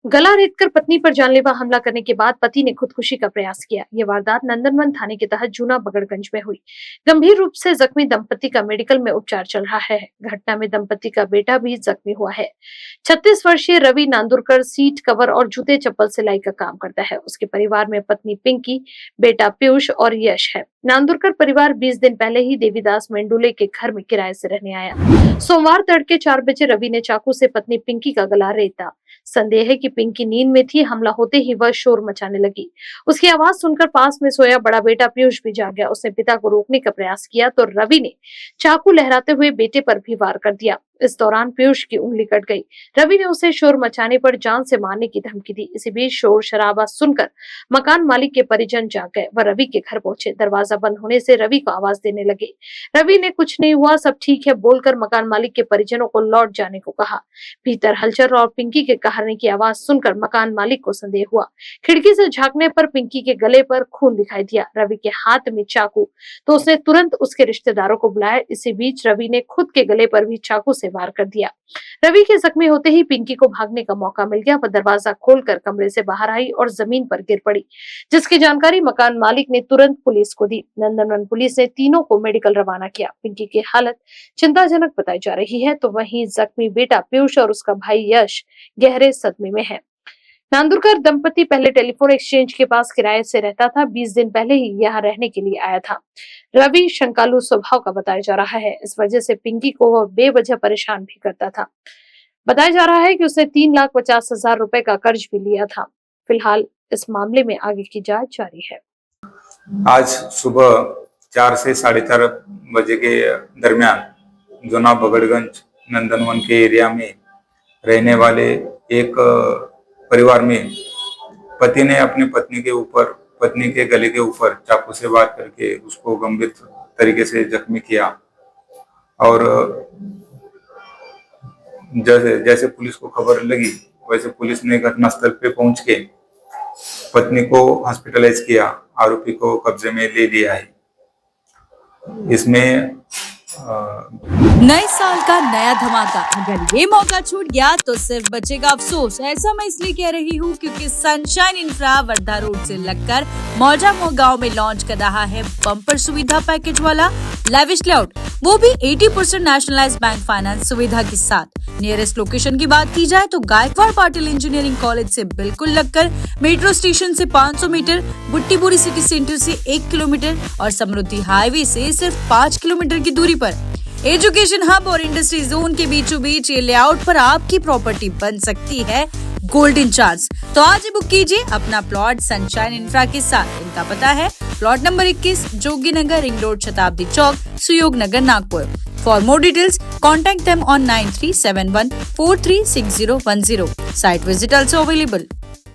गला रेतकर पत्नी पर जानलेवा हमला करने के बाद पति ने खुदकुशी का प्रयास किया। ये वारदात नंदनवन थाने के तहत जूना बगड़गंज में हुई। गंभीर रूप से जख्मी दंपति का मेडिकल में उपचार चल रहा है। घटना में दंपति का बेटा भी जख्मी हुआ है। 36 वर्षीय रवि नांदुरकर सीट कवर और जूते चप्पल सिलाई का काम करता है। उसके परिवार में पत्नी पिंकी, बेटा पीयूष और यश है। नांदुरकर परिवार 20 दिन पहले ही देवीदास मेंडुले के घर में किराए से रहने आया। सोमवार तड़के 4 बजे रवि ने चाकू से पत्नी पिंकी का गला रेता। संदेह है कि पिंकी नींद में थी। हमला होते ही वह शोर मचाने लगी। उसकी आवाज सुनकर पास में सोया बड़ा बेटा पीयूष भी जाग गया। उसने पिता को रोकने का प्रयास किया तो रवि ने चाकू लहराते हुए बेटे पर भी वार कर दिया। इस दौरान पीयूष की उंगली कट गई। रवि ने उसे शोर मचाने पर जान से मारने की धमकी दी। इसी बीच शोर शराबा सुनकर मकान मालिक के परिजन जाग गए। वह रवि के घर पहुंचे। दरवाजा बंद होने से रवि को आवाज देने लगे। रवि ने कुछ नहीं हुआ, सब ठीक है बोलकर मकान मालिक के परिजनों को लौट जाने को कहा। भीतर हलचल और पिंकी के कहरने की आवाज सुनकर मकान मालिक को संदेह हुआ। खिड़की से झांकने पर पिंकी के गले पर खून दिखाई दिया। रवि के हाथ में चाकू, तो उसने तुरंत उसके रिश्तेदारों को बुलाया। इसी बीच रवि ने खुद के गले पर भी चाकू से वार कर दिया। रवि के जख्मी होते ही पिंकी को भागने का मौका मिल गया। वह दरवाजा खोलकर कमरे से बाहर आई और जमीन पर गिर पड़ी, जिसकी जानकारी मकान मालिक ने तुरंत पुलिस को दी। नंदनवन पुलिस ने तीनों को मेडिकल रवाना किया। पिंकी की हालत चिंताजनक बताई जा रही है, तो वहीं जख्मी बेटा पीयूष और उसका भाई यश गहरे सदमे में है। नांदुरकर दंपति पहले टेलीफोन एक्सचेंज के पास किराए से रहता था। 20 दिन पहले ही यहाँ रहने के लिए आया था। रवि शंकालु स्वभाव का बताया जा रहा है। इस वजह से पिंकी को वह बेवजह परेशान भी करता था। बताया जा रहा है कि उसने 3,50,000 रुपए का कर्ज भी लिया था। फिलहाल इस मामले में आगे की जांच जारी है। आज सुबह 4 से 4:30 बजे के दरमियान जूना बगड़गंज नंदनवन के एरिया में रहने वाले एक परिवार में पति ने अपनी पत्नी के गले के ऊपर चाकू से वार करके उसको गंभीर तरीके से जख्मी किया। और जैसे पुलिस को खबर लगी वैसे पुलिस ने घटनास्थल पे पहुंच के पत्नी को हॉस्पिटलाइज किया। आरोपी को कब्जे में ले लिया है। इसमें नए साल का नया धमाका, अगर ये मौका छूट गया तो सिर्फ बचेगा अफसोस। ऐसा मैं इसलिए कह रही हूँ क्योंकि सनशाइन इंफ्रा वर्धा रोड से लगकर मौजा गांव में लॉन्च कर रहा है बम्पर सुविधा पैकेज वाला लेविश लेआउट, वो भी 80% नेशनलाइज्ड बैंक फाइनेंस सुविधा के साथ। नियरेस्ट लोकेशन की बात की जाए तो गायकवाड़ पाटिल इंजीनियरिंग कॉलेज से बिल्कुल लगकर, मेट्रो स्टेशन से 500 मीटर, बुट्टीपुरी सिटी सेंटर से 1 किलोमीटर और समृद्धि हाईवे से सिर्फ 5 किलोमीटर की दूरी पर एजुकेशन हब और इंडस्ट्री जोन के बीचों बीच ये लेआउट पर आपकी प्रॉपर्टी बन सकती है गोल्डन चांस। तो आज ही बुक कीजिए अपना प्लॉट सनशाइन इंफ्रा के साथ। इनका पता है plot number 21, Jogi Nagar, ring road, Shatabdi Chowk, Suyog Nagar, Nagpur. For more details contact them on 9371436010। Site visit also available।